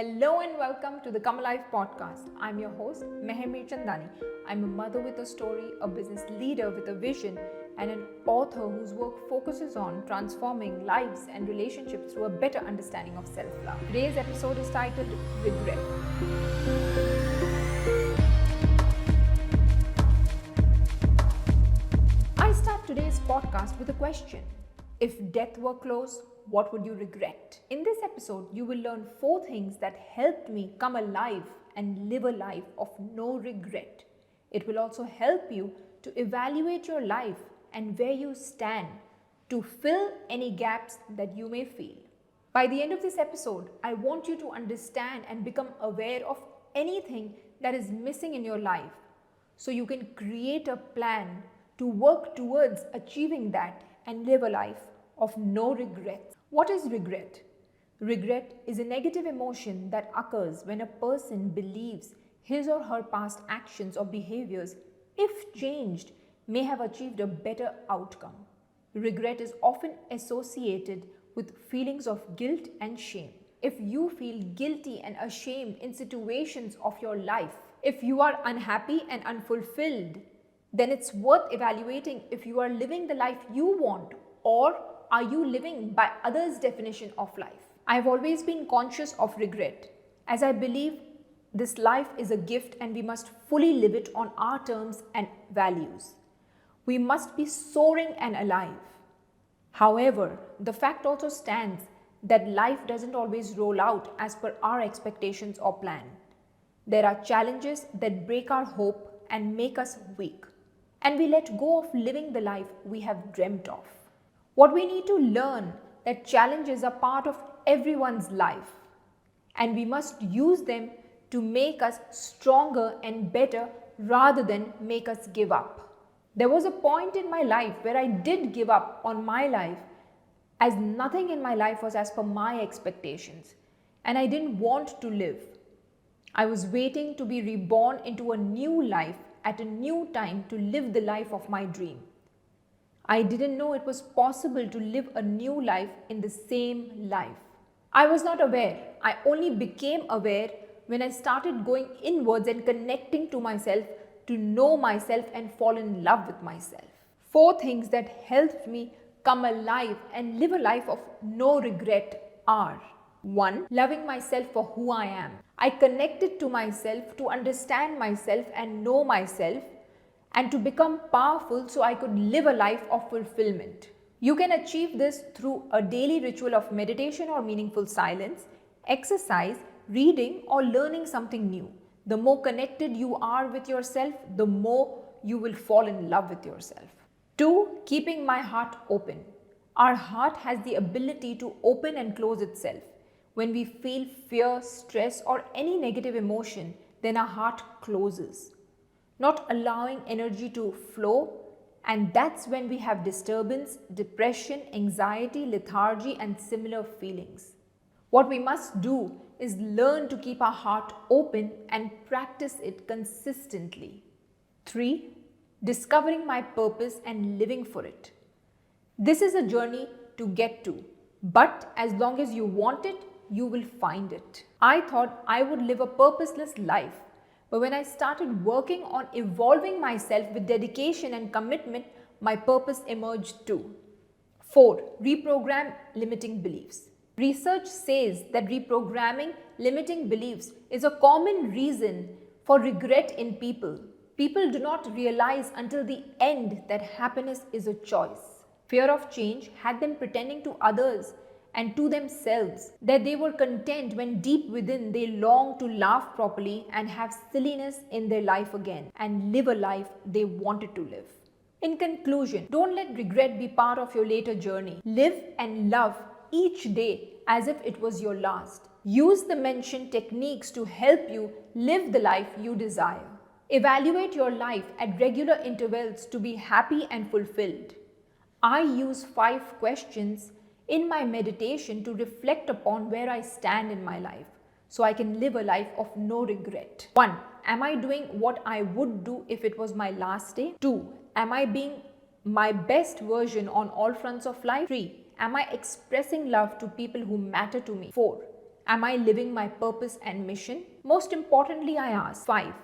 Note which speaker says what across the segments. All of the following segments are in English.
Speaker 1: Hello and welcome to the Come Alive podcast. I'm your host, Meher Chandani. I'm a mother with a story, a business leader with a vision, and an author whose work focuses on transforming lives and relationships through a better understanding of self-love. Today's episode is titled Regret. I start today's podcast with a question. If death were close, what would you regret? In this episode, you will learn 4 things that helped me come alive and live a life of no regret. It will also help you to evaluate your life and where you stand to fill any gaps that you may feel. By the end of this episode, I want you to understand and become aware of anything that is missing in your life so you can create a plan to work towards achieving that and live a life of no regrets. What is regret? Regret is a negative emotion that occurs when a person believes his or her past actions or behaviors, if changed, may have achieved a better outcome. Regret is often associated with feelings of guilt and shame. If you feel guilty and ashamed in situations of your life, if you are unhappy and unfulfilled, then it's worth evaluating if you are living the life you want or are you living by others' definition of life. I've always been conscious of regret as I believe this life is a gift and we must fully live it on our terms and values. We must be soaring and alive. However, the fact also stands that life doesn't always roll out as per our expectations or plan. There are challenges that break our hope and make us weak, and we let go of living the life we have dreamt of. What we need to learn that challenges are part of everyone's life, and we must use them to make us stronger and better rather than make us give up. There was a point in my life where I did give up on my life as nothing in my life was as per my expectations, and I didn't want to live. I was waiting to be reborn into a new life at a new time to live the life of my dream. I didn't know it was possible to live a new life in the same life. I was not aware. I only became aware when I started going inwards and connecting to myself to know myself and fall in love with myself. 4 things that helped me come alive and live a life of no regret are: 1. Loving myself for who I am. I connected to myself to understand myself and know myself and to become powerful so I could live a life of fulfillment. You can achieve this through a daily ritual of meditation or meaningful silence, exercise, reading, or learning something new. The more connected you are with yourself, the more you will fall in love with yourself. 2. Keeping my heart open. Our heart has the ability to open and close itself. When we feel fear, stress, or any negative emotion, then our heart closes, not allowing energy to flow, and that's when we have disturbance, depression, anxiety, lethargy, and similar feelings. What we must do is learn to keep our heart open and practice it consistently. 3. Discovering my purpose and living for it. This is a journey to get to, but as long as you want it, you will find it. I thought I would live a purposeless life, but when I started working on evolving myself with dedication and commitment, my purpose emerged too. 4. Reprogram limiting beliefs. Research says that reprogramming limiting beliefs is a common reason for regret in people. People do not realize until the end that happiness is a choice. Fear of change had them pretending to others and to themselves that they were content when deep within they longed to laugh properly and have silliness in their life again and live a life they wanted to live. In conclusion, don't let regret be part of your later journey. Live and love each day as if it was your last. Use the mentioned techniques to help you live the life you desire. Evaluate your life at regular intervals to be happy and fulfilled. I use 5 questions in my meditation to reflect upon where I stand in my life so I can live a life of no regret. 1. Am I doing what I would do if it was my last day? 2. Am I being my best version on all fronts of life? 3. Am I expressing love to people who matter to me? 4. Am I living my purpose and mission? Most importantly, I ask 5.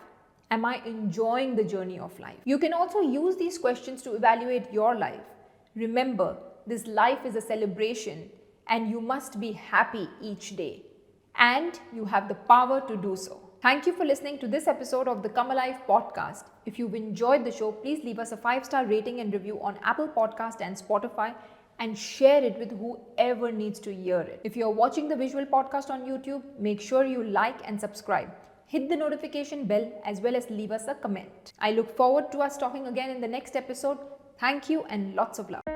Speaker 1: Am I enjoying the journey of life? You can also use these questions to evaluate your life. Remember, this life is a celebration and you must be happy each day. And you have the power to do so. Thank you for listening to this episode of the Come Alive podcast. If you've enjoyed the show, please leave us a 5-star rating and review on Apple Podcast and Spotify and share it with whoever needs to hear it. If you're watching the visual podcast on YouTube, make sure you like and subscribe. Hit the notification bell as well as leave us a comment. I look forward to us talking again in the next episode. Thank you and lots of love.